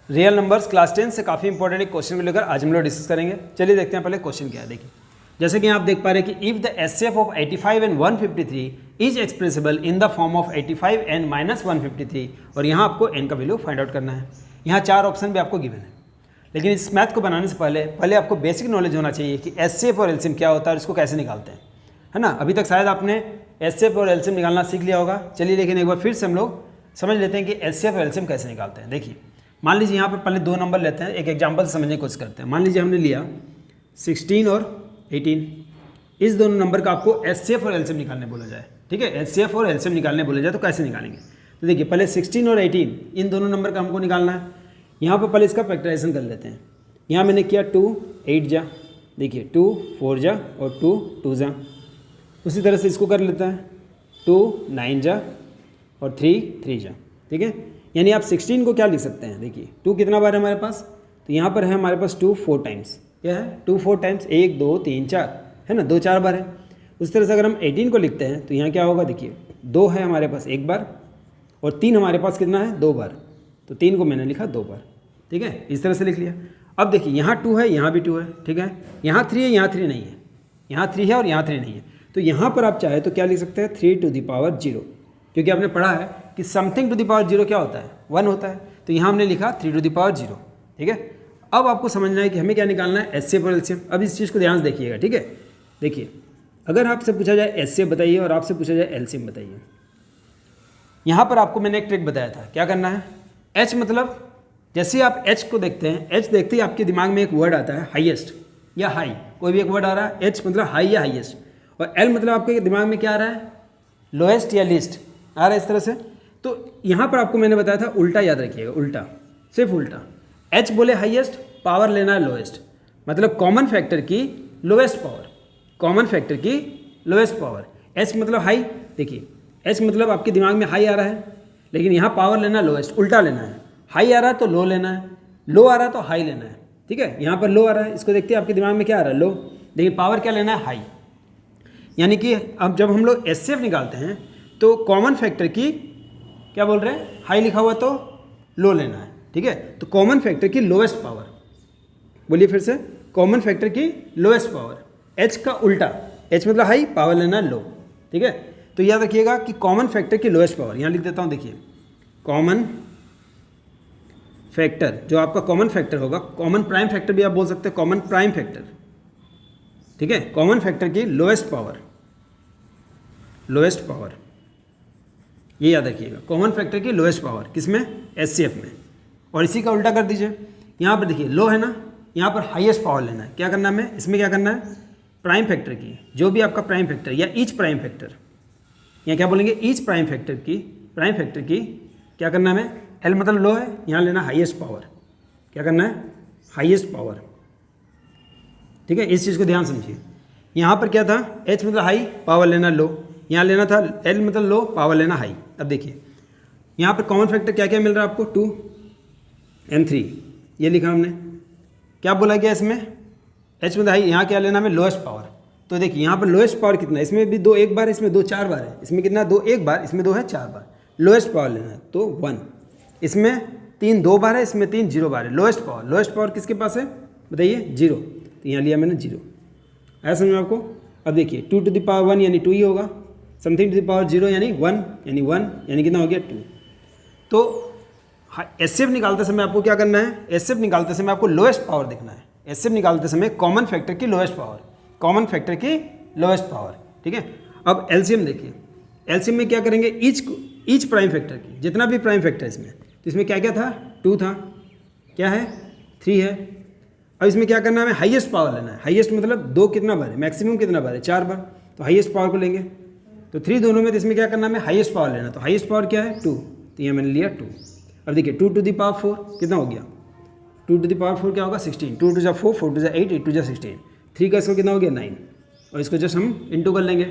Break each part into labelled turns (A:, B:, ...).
A: Real numbers class 10 से काफ़ी important एक क्वेश्चन को लेकर आज हम लोग डिस्कस करेंगे। चलिए देखते हैं पहले क्वेश्चन क्या है। देखिए जैसे कि आप देख पा रहे हैं कि if the HCF of 85 and 153 is expressible in the form of 85 and -153 और यहाँ आपको n का वैल्यू फाइंड आउट करना है। यहाँ 4 ऑप्शन भी आपको गिवन है, लेकिन इस मैथ को बनाने से पहले आपको बेसिक नॉलेज होना चाहिए कि एचसीएफ और एलसीएम क्या होता है और इसको कैसे निकालते हैं, है ना। अभी तक शायद आपने एचसीएफ और एलसीएम निकालना सीख लिया होगा। चलिए लेकिन एक बार फिर से हम लोग समझ लेते हैं कि एचसीएफ और एलसीएम कैसे निकालते हैं। देखिए मान लीजिए यहाँ पर पहले 2 नंबर लेते हैं, एक एग्जाम्पल से समझने की कोशिश करते हैं। मान लीजिए हमने लिया 16 और 18, इस दोनों नंबर का आपको एचसीएफ और एलसीएम निकालने बोला जाए, ठीक है। एचसीएफ और एलसीएम निकालने बोला जाए तो कैसे निकालेंगे, तो देखिए पहले 16 और 18 इन दोनों नंबर का हमको निकालना है। यहाँ पर पहले इसका फैक्टराइजेशन कर लेते हैं। यहाँ मैंने किया 2 8 जा, देखिए 2 4 जा और 2 2 जा। उसी तरह से इसको कर लेते हैं 2 9 जा और 3 3 जा, ठीक है। यानी आप 16 को क्या लिख सकते हैं, देखिए 2 कितना बार है हमारे पास, तो यहाँ पर है हमारे पास 2 4 टाइम्स, क्या है 2 4 टाइम्स 1 2 3 4, है ना, 2 4 बार है। उस तरह से अगर हम 18 को लिखते हैं तो यहाँ क्या होगा, देखिए 2 है हमारे पास 1 बार और 3 हमारे पास कितना है 2 बार, तो 3 को मैंने लिखा 2 बार, ठीक है। इस तरह से लिख लिया। अब देखिए यहाँ 2 है, यहाँ भी 2 है, ठीक है। यहाँ 3 है, यहाँ 3 नहीं है, यहाँ 3 है और यहाँ 3 नहीं है। तो यहाँ पर आप चाहे तो क्या लिख सकते हैं 3 टू द पावर 0, क्योंकि आपने पढ़ा है कि समथिंग टू द पावर 0 क्या होता है 1 होता है। तो यहाँ हमने लिखा 3 टू द पावर 0, ठीक है। अब आपको समझना है कि हमें क्या निकालना है, एचसीएफ और एलसीएम। अब इस चीज़ को ध्यान से देखिएगा, ठीक है। देखिए अगर आपसे पूछा जाए एचसीएफ बताइए और आपसे पूछा जाए एलसीएम बताइए, यहाँ पर आपको मैंने एक ट्रिक बताया था, क्या करना है। एच मतलब जैसे आप एच को देखते हैं, एच देखते ही आपके दिमाग में एक वर्ड आता है हाईएस्ट या हाई, कोई भी एक वर्ड आ रहा है। एच मतलब हाई या हाईएस्ट, और एल मतलब आपके दिमाग में क्या आ रहा है, लोएस्ट या लीस्ट आ रहा है, इस तरह से। तो यहाँ पर आपको मैंने बताया था उल्टा याद रखिएगा, उल्टा, सिर्फ उल्टा। एच बोले हाईएस्ट, पावर लेना है लोएस्ट, मतलब कॉमन फैक्टर की लोएस्ट पावर, कॉमन फैक्टर की लोएस्ट पावर। एच मतलब हाई, देखिए एच मतलब आपके दिमाग में हाई आ रहा है, लेकिन यहाँ पावर लेना लोएस्ट, उल्टा लेना है। हाई आ रहा है तो लो लेना है, लो आ रहा है तो हाई लेना है, ठीक है। यहाँ पर लो आ रहा है, इसको देखते हैं आपके दिमाग में क्या आ रहा है, लो, लेकिन पावर क्या लेना है, हाई। यानी कि अब जब हम लोग एचसीएफ निकालते हैं तो कॉमन फैक्टर की क्या बोल रहे हैं, हाई लिखा हुआ तो लो लेना है, ठीक है। तो कॉमन फैक्टर की लोएस्ट पावर, बोलिए फिर से, कॉमन फैक्टर की लोएस्ट पावर, एच का उल्टा, एच मतलब हाई, पावर लेना है लो, ठीक है। तो याद रखिएगा कि कॉमन फैक्टर की लोएस्ट पावर, यहाँ लिख देता हूँ, देखिए कॉमन फैक्टर, जो आपका कॉमन फैक्टर होगा, कॉमन प्राइम फैक्टर भी आप बोल सकते हैं, कॉमन प्राइम फैक्टर, ठीक है। कॉमन फैक्टर की लोएस्ट पावर, लोएस्ट पावर, ये याद रखिएगा, कॉमन फैक्टर की लोएस्ट पावर किसमें, एचसीएफ में। और इसी का उल्टा कर दीजिए, यहाँ पर देखिए लो है ना, यहाँ पर हाईएस्ट पावर लेना है। क्या करना है हमें, इसमें क्या करना है, प्राइम फैक्टर की, जो भी आपका प्राइम फैक्टर या ईच प्राइम फैक्टर, यहाँ क्या बोलेंगे, ईच प्राइम फैक्टर की, प्राइम फैक्टर की क्या करना है हमें, एल मतलब लो है, यहाँ लेना हाईएस्ट पावर, क्या करना है, हाईएस्ट पावर, ठीक है। इस चीज़ को ध्यान समझिए। यहाँ पर क्या था, एच मतलब हाई, पावर लेना लो, यहाँ लेना था एल मतलब लो, पावर लेना हाई। अब देखिए यहाँ पर कॉमन फैक्टर क्या क्या मिल रहा है आपको, 2 and 3, ये लिखा हमने। क्या बोला गया इसमें, एच मतलब हाई, यहाँ क्या लेना हमें, लोएस्ट पावर। तो देखिए यहाँ पर लोएस्ट पावर कितना है, इसमें भी 2 1 बार, इसमें 2 4 बार है, इसमें कितना 2 1 बार, इसमें 2 है 4 बार। लोएस्ट पावर लेना है तो 1, इसमें 3 2 बार है, इसमें 3 0 बार है। लोएस्ट पावर, लोएस्ट पावर किसके पास है बताइए, 0, तो यहाँ लिया मैंने 0। ऐसा समझ में आपको। अब देखिए 2 टू द पावर 1 यानी 2 ही होगा, समथिंग टू द पावर 0 यानी 1, यानी 1 यानी कितना हो गया 2। तो एचसीएफ निकालते समय आपको क्या करना है, एचसीएफ निकालते समय आपको लोएस्ट पावर देखना है। एचसीएफ निकालते समय कॉमन फैक्टर की लोएस्ट पावर, कॉमन फैक्टर की लोएस्ट पावर, ठीक है। अब एलसीएम देखिए, एलसीएम में क्या करेंगे, ईच प्राइम फैक्टर की, जितना भी प्राइम फैक्टर है इसमें, तो इसमें क्या क्या था, 2 था, क्या है 3 है। अब इसमें क्या करना है, हमें हाईएस्ट पावर लेना है। हाईएस्ट मतलब 2 कितना बार है, मैक्सिमम कितना बार है, 4 बार, तो हाईएस्ट पावर को लेंगे। तो 3 दोनों में, तो इसमें क्या करना है, हमें हाईएस्ट पावर लेना, तो हाईएस्ट पावर क्या है 2, तो यहाँ मैंने लिया 2। अब देखिए 2 टू द पावर 4 कितना हो गया, 2 टू द पावर 4 क्या होगा 16, 2 टू जा 4, 4 टू जा 8, 8 टू जा 16, 3 का इसको कितना हो गया 9, और इसको जस्ट हम इंटू कर लेंगे,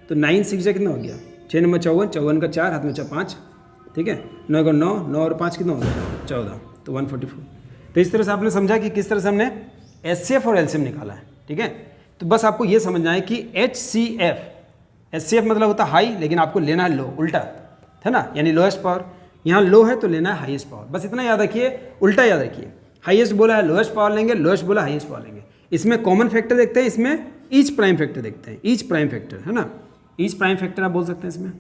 A: तो 9 6 जा कितना हो गया 6 नंबर 54, 54 का 4, हाथ में 5, ठीक है। 9 का 9, 9 और 5 कितना हो गया 14, तो 144। तो इस तरह से आपने समझा कि किस तरह से हमने एचसीएफ और एलसीएम निकाला है, ठीक है। तो बस आपको ये समझना है कि एचसीएफ, एचसीएफ मतलब होता है हाई, लेकिन आपको लेना है लो, उल्टा, है ना, यानी लोएस्ट पावर। यहाँ लो है तो लेना है हाईएस्ट पावर, बस इतना याद रखिए, उल्टा याद रखिए, हाईएस्ट बोला है लोएस्ट पावर लेंगे, लोएस्ट बोला हाईएस्ट पावर लेंगे। इसमें कॉमन फैक्टर देखते हैं, इसमें ईच प्राइम फैक्टर देखते हैं, ईच प्राइम फैक्टर है ना, ईच प्राइम फैक्टर आप बोल सकते हैं इसमें,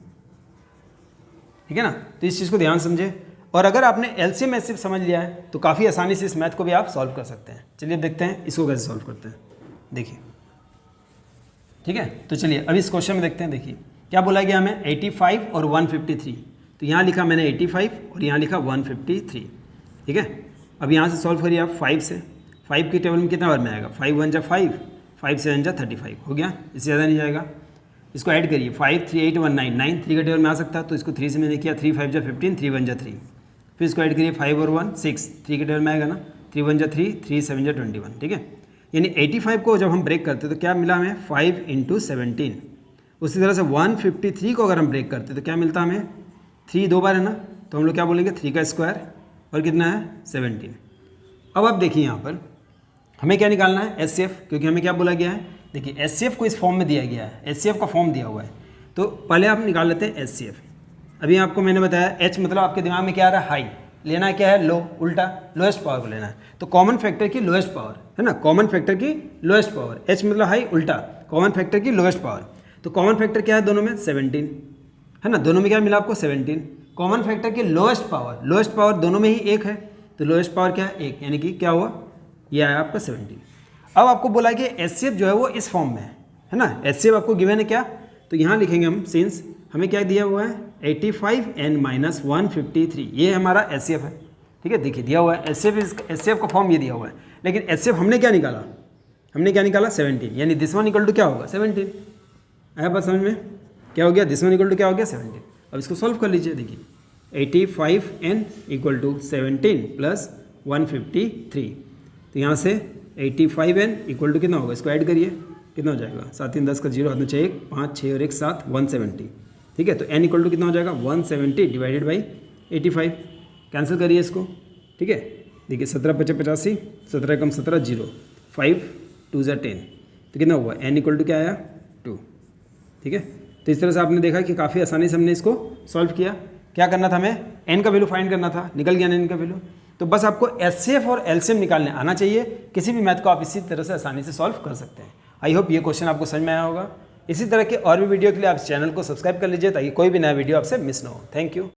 A: ठीक है ना। तो इस चीज़ को ध्यान समझे, और अगर आपने एलसीएम एचसीएफ समझ लिया है तो काफ़ी आसानी से इस मैथ को भी आप सॉल्व कर सकते हैं। चलिए देखते हैं इसको कैसे सॉल्व करते हैं, देखिए, ठीक है। तो चलिए अब इस क्वेश्चन में देखते हैं, देखिए क्या बोला गया हमें 85 और 153, तो यहाँ लिखा मैंने 85 और यहाँ लिखा 153, ठीक है। अब यहाँ से सॉल्व करिए आप 5 से, 5 की टेबल में कितना बार में आएगा, 5 1 जा 5, 5 7 जा 35, हो गया, इससे ज़्यादा नहीं जाएगा। इसको ऐड करिए, 5 3 8 1 9, 9 3 के टेबल में आ सकता है, तो इसको 3 से मैंने किया, 3 5 जा 15, 3 1 जा 3, फिर इसको ऐड करिए 5 और 1 6, 3 के टेबल में आएगा ना, 3 1 जा 3, 3 7 जा 21, ठीक है। यानी 85 को जब हम ब्रेक करते तो क्या मिला हमें 5 × 17। उसी तरह से 153 को अगर हम ब्रेक करते तो क्या मिलता हमें, 3 2 बार है ना, तो हम लोग क्या बोलेंगे 3 का स्क्वायर और कितना है 17। अब आप देखिए यहाँ पर हमें क्या निकालना है एचसीएफ, क्योंकि हमें क्या बोला गया है, देखिए एचसीएफ को इस फॉर्म में दिया गया है, एचसीएफ का फॉर्म दिया हुआ है, तो पहले आप निकाल लेते हैं एचसीएफ। अभी आपको मैंने बताया एच मतलब आपके दिमाग में क्या आ रहा है, हाई, लेना क्या है लो, उल्टा लोएस्ट पावर को लेना है, तो कॉमन फैक्टर की लोएस्ट पावर है ना, कॉमन फैक्टर की लोएस्ट पावर, एच मतलब हाई, उल्टा कॉमन फैक्टर की लोएस्ट पावर, तो कॉमन फैक्टर क्या है दोनों में 17 है ना, दोनों में क्या मिला आपको 17। कॉमन फैक्टर की लोएस्ट पावर दोनों में ही एक है, तो लोएस्ट पावर क्या है 1, यानी कि क्या हुआ, ये आया आपका 17। अब आपको बोला कि एचसीएफ जो है वो इस फॉर्म में है ना, एचसीएफ आपको गिवन है क्या, तो यहाँ लिखेंगे हम, सिंस हमें क्या दिया हुआ है 85 n - 153, ये हमारा एचसीएफ है, ठीक है। देखिए दिया हुआ है एचसीएफ का फॉर्म ये दिया हुआ है, लेकिन एचसीएफ हमने क्या निकाला, 17, यानी दिस वन इक्वल टू क्या होगा 17, आया बात समझ में, क्या हो गया, दिस वन इक्वल टू क्या हो गया 17। अब इसको सॉल्व कर लीजिए, देखिए 85n = 17 + 153, तो यहाँ से 85n = कितना होगा, इसको ऐड करिए, कितना हो जाएगा, 7 3 10 का 0 हाथ में 6 1 5 6 और 1 7, 170, ठीक है। तो n = कितना हो जाएगा 170 / 85, कैंसिल करिए इसको, ठीक है। देखिए 17 × 5 = 85, 17 × 17 0, 5 2 × 10, तो कितना हुआ, n = क्या आया 2, ठीक है। तो इस तरह से आपने देखा कि काफ़ी आसानी से हमने इसको सॉल्व किया। क्या करना था, हमें n का वैल्यू फाइंड करना था, निकल गया n का वैल्यू। तो बस आपको एचसीएफ और एलसीएम निकालने आना चाहिए, किसी भी मैथ को आप इसी तरह से आसानी से सॉल्व कर सकते हैं। आई होप ये क्वेश्चन आपको समझ में आया होगा। इसी तरह के और भी वीडियो के लिए आप चैनल को सब्सक्राइब कर लीजिए, ताकि कोई भी नया वीडियो आपसे मिस ना हो। Thank you.